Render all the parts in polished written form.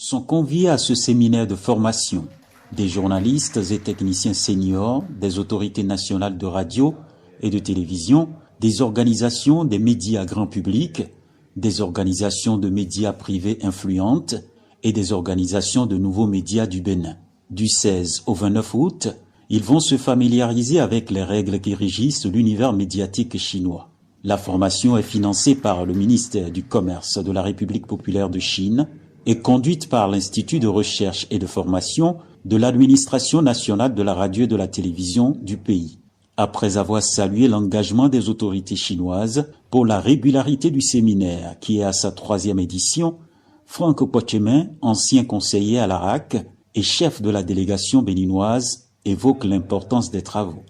Sont conviés à ce séminaire de formation des journalistes et techniciens seniors, des autorités nationales de radio et de télévision, des organisations des médias grand public, des organisations de médias privés influentes et des organisations de nouveaux médias du Bénin. Du 16 au 29 août, ils vont se familiariser avec les règles qui régissent l'univers médiatique chinois. La formation est financée par le ministère du Commerce de la République populaire de Chine et conduite par l'Institut de recherche et de formation de l'administration nationale de la radio et de la télévision du pays. Après avoir salué l'engagement des autorités chinoises pour la régularité du séminaire qui est à sa 3e édition, Franck Pochemin, ancien conseiller à l'ARAC et chef de la délégation béninoise, évoque l'importance des travaux.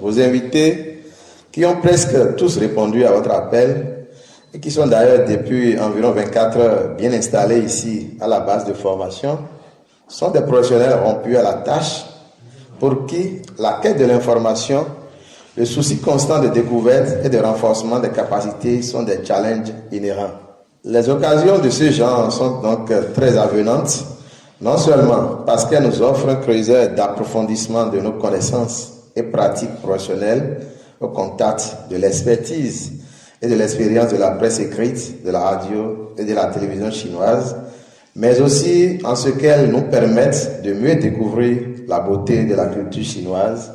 Vos invités, qui ont presque tous répondu à votre appel et qui sont d'ailleurs depuis environ 24 heures bien installés ici à la base de formation, sont des professionnels rompus à la tâche pour qui la quête de l'information, le souci constant de découverte et de renforcement des capacités sont des challenges inhérents. Les occasions de ce genre sont donc très avenantes, non seulement parce qu'elles nous offrent un creuset d'approfondissement de nos connaissances et pratiques professionnelles au contact de l'expertise et de l'expérience de la presse écrite, de la radio et de la télévision chinoise, mais aussi en ce qu'elles nous permettent de mieux découvrir la beauté de la culture chinoise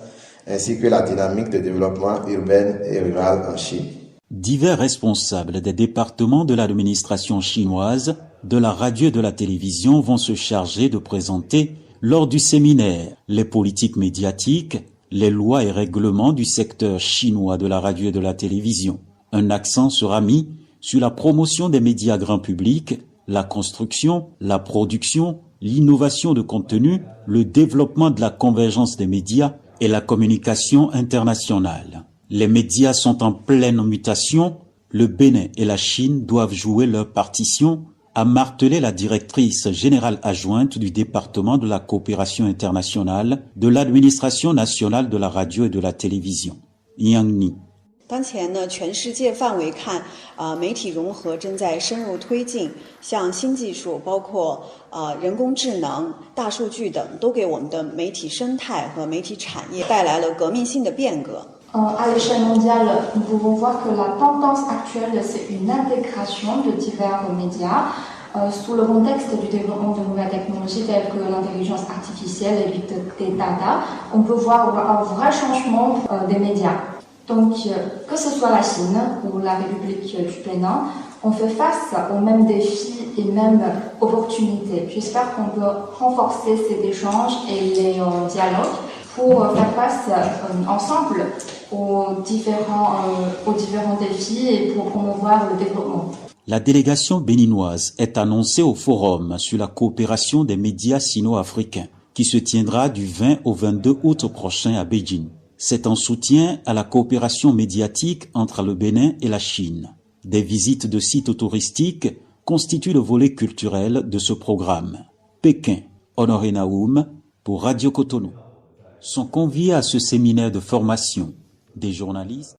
ainsi que la dynamique de développement urbain et rural en Chine. Divers responsables des départements de l'administration chinoise, de la radio et de la télévision vont se charger de présenter lors du séminaire les politiques médiatiques, les lois et règlements du secteur chinois de la radio et de la télévision. Un accent sera mis sur la promotion des médias grand public, la construction, la production, l'innovation de contenu, le développement de la convergence des médias et la communication internationale. Les médias sont en pleine mutation, le Bénin et la Chine doivent jouer leur partition, a martelé la directrice générale adjointe du département de la coopération internationale de l'administration nationale de la radio et de la télévision, Yang Ni. 当前呢，全世界范围看，媒体融合正在深入推进，像新技术，包括人工智能、大数据等，都给我们的媒体生态和媒体产业带来了革命性的变革。À l'échelle mondiale, nous pouvons voir que la tendance actuelle, c'est une intégration de divers médias sous le contexte du développement de nouvelles technologies telles que l'intelligence artificielle et big data. On peut voir un vrai changement des médias. Donc, que ce soit la Chine ou la République du Bénin, on fait face aux mêmes défis et mêmes opportunités. J'espère qu'on peut renforcer ces échanges et les dialogues pour faire face ensemble aux différents défis et pour promouvoir le développement. La délégation béninoise est annoncée au Forum sur la coopération des médias sino-africains qui se tiendra du 20 au 22 août prochain à Beijing. C'est en soutien à la coopération médiatique entre le Bénin et la Chine. Des visites de sites touristiques constituent le volet culturel de ce programme. Pékin, Honoré Naoum, pour Radio Cotonou. Sont conviés à ce séminaire de formation des journalistes